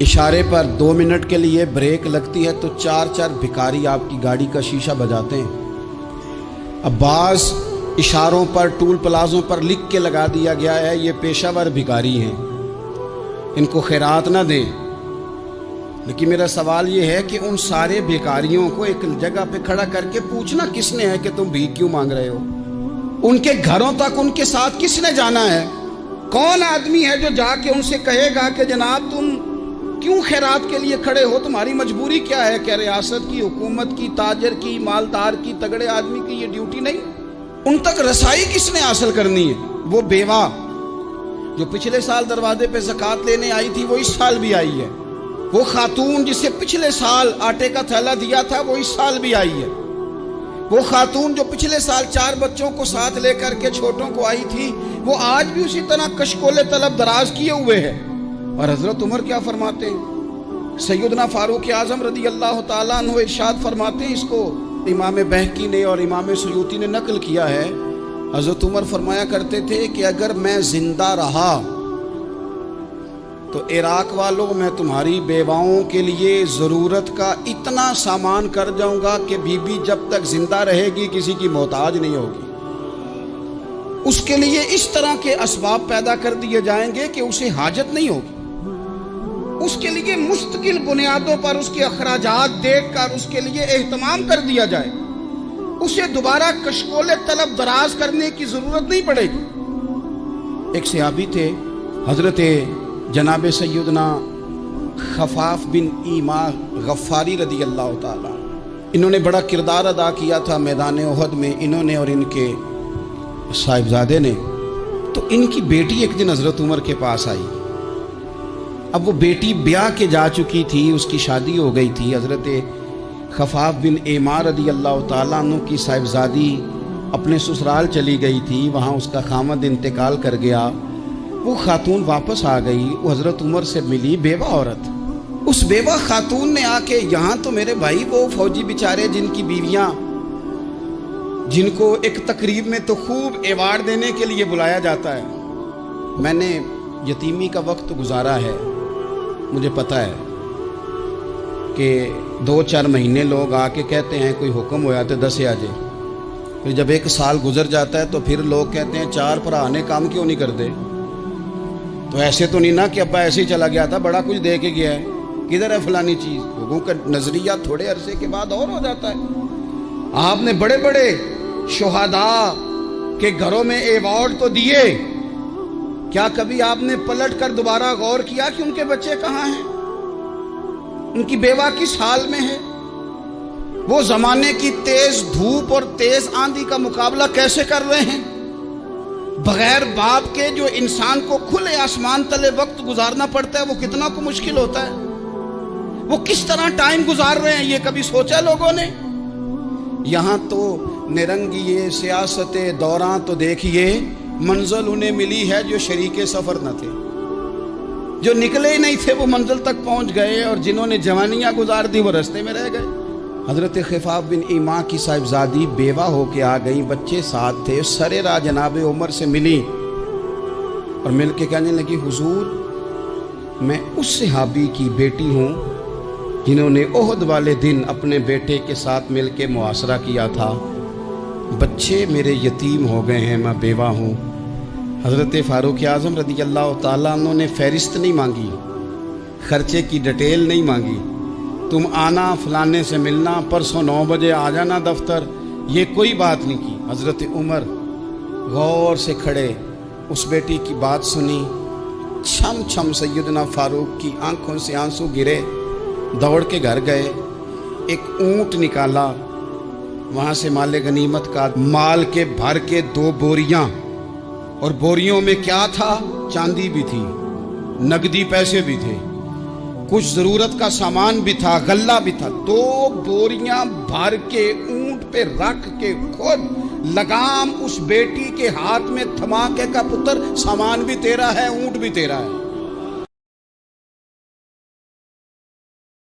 इशारे पर 2 मिनट के लिए ब्रेक लगती है तो 4-4 भिखारी आपकी गाड़ी का शीशा बजाते हैं। अब बाज़ इशारों पर, टूल प्लाज़ों पर लिख के लगा दिया गया है ये पेशावर भिखारी हैं, इनको खैरात ना दें। लेकिन मेरा सवाल ये है कि उन सारे भिखारियों को एक जगह पे खड़ा करके पूछना किसने है कि तुम भीख क्यों मांग रहे हो? उनके घरों तक उनके साथ किसने जाना है? कौन आदमी है जो जाके उनसे कहेगा कि जनाब तुम क्यों खैरात के लिए खड़े हो, तुम्हारी मजबूरी क्या है? क्या रियासत की, हुकूमत की, ताजर की, मालदार की, तगड़े आदमी की ये ड्यूटी नहीं? उन तक रसाई किसने हासिल करनी है? वो बेवा जो पिछले साल दरवाजे पे ज़कात लेने आई थी वो इस साल भी आई है। वो खातून जिसे पिछले साल आटे का थैला दिया था वो इस साल भी आई है। वो खातून जो पिछले साल 4 बच्चों को साथ लेकर के छोटों को आई थी वो आज भी उसी तरह कशकोले तलब दराज किए हुए है। और हजरत उमर क्या फरमाते हैं? सैयदना फारूक आज़म रदी अल्लाह ताला अन्हु इरशाद फरमाते हैं, इसको इमाम बहकी ने और इमाम सुयूती ने नकल किया है। हजरत उमर फरमाया करते थे कि अगर मैं जिंदा रहा तो इराक वालों मैं तुम्हारी बेवाओं के लिए ज़रूरत का इतना सामान कर जाऊंगा कि बीबी जब तक जिंदा रहेगी किसी की मोहताज नहीं होगी। उसके लिए इस तरह के असबाब पैदा कर दिए जाएंगे कि उसे हाजत नहीं होगी। उसके लिए मुस्तकिल बुनियादों पर उसके अखराजात देखकर उसके लिए एहतमाम कर दिया जाए। उसे दोबारा कशकोले तलब दराज करने की जरूरत नहीं पड़ेगी। एक सहाबी थे हजरत जनाब सैयदना खफाफ बिन ईमा गफ्फारी रदी अल्लाह ताला। इन्होंने बड़ा किरदार अदा किया था मैदान उहद में, इन्होंने और इनके साहिबजादे ने। तो इनकी बेटी एक दिन हजरत उमर के पास आई। अब वो बेटी ब्याह के जा चुकी थी, उसकी शादी हो गई थी। हजरत खफाफ बिन ईमा रदी अल्लाह ताला अन्हु की साहिबजादी अपने ससुराल चली गई थी, वहाँ उसका खामद इंतकाल कर गया। वो खातून वापस आ गई, वो हजरत उमर से मिली, बेवा औरत। उस बेवा खातून ने आके, यहाँ तो मेरे भाई वो फौजी बेचारे जिनकी बीवियाँ, जिनको एक तकरीब में तो खूब एवार्ड देने के लिए बुलाया जाता है। मैंने यतीमी का वक्त गुजारा है, मुझे पता है कि 2-4 महीने लोग आके कहते हैं कोई हुक्म होया तो 10 आ जाए। फिर जब 1 साल गुजर जाता है तो फिर लोग कहते हैं 4 भरा ने काम क्यों नहीं करते। तो ऐसे तो नहीं ना कि अब्बा ऐसे ही चला गया था, बड़ा कुछ दे के गया है, किधर है फलानी चीज़। लोगों का नज़रिया थोड़े अरसे के बाद और हो जाता है। आपने बड़े बड़े शुहदा के घरों में एवार्ड तो दिए, क्या कभी आपने पलट कर दोबारा गौर किया कि उनके बच्चे कहाँ हैं, उनकी बेवा किस हाल में है? वो जमाने की तेज धूप और तेज आंधी का मुकाबला कैसे कर रहे हैं? बगैर बाप के जो इंसान को खुले आसमान तले वक्त गुजारना पड़ता है वो कितना को मुश्किल होता है। वो किस तरह टाइम गुजार रहे हैं ये कभी सोचा लोगों ने? यहाँ तो निरंगी सियासत दौरान तो देखिए मंजिल उन्हें मिली है जो शरीके सफर न थे, जो निकले ही नहीं थे वो मंजिल तक पहुंच गए, और जिन्होंने जवानियां गुजार दी वो रास्ते में रह गए। हजरत खफाफ बिन ईमा की साहिबजादी बेवा होके आ गई, बच्चे साथ थे। सरेरा जनाब उमर से मिली और मिल के कहने लगी, हुजूर मैं उस सहाबी की बेटी हूँ जिन्होंने ओहद वाले दिन अपने बेटे के साथ मिल के मुआसरा किया था। बच्चे मेरे यतीम हो गए हैं, मैं बेवा हूँ। हज़रत फ़ारूक आज़म रदी अल्लाह ताला अन्हु ने फ़हरिस्त नहीं मांगी, खर्चे की डिटेल नहीं मांगी, तुम आना फलाने से मिलना, परसों 9 बजे आ जाना दफ्तर, ये कोई बात नहीं की। हज़रत उमर गौर से खड़े उस बेटी की बात सुनी, छम छम सैयदना फ़ारूक की आंखों से आंसू गिरे, दौड़ के घर गए, एक ऊँट निकाला, वहाँ से माले गनीमत का माल के भर के 2 बोरियाँ, और बोरियों में क्या था? चांदी भी थी, नगदी पैसे भी थे, कुछ ज़रूरत का सामान भी था, गल्ला भी था। 2 बोरियां भर के ऊंट पे रख के खुद लगाम उस बेटी के हाथ में थमा के का पुत्र सामान भी तेरा है, ऊंट भी तेरा है।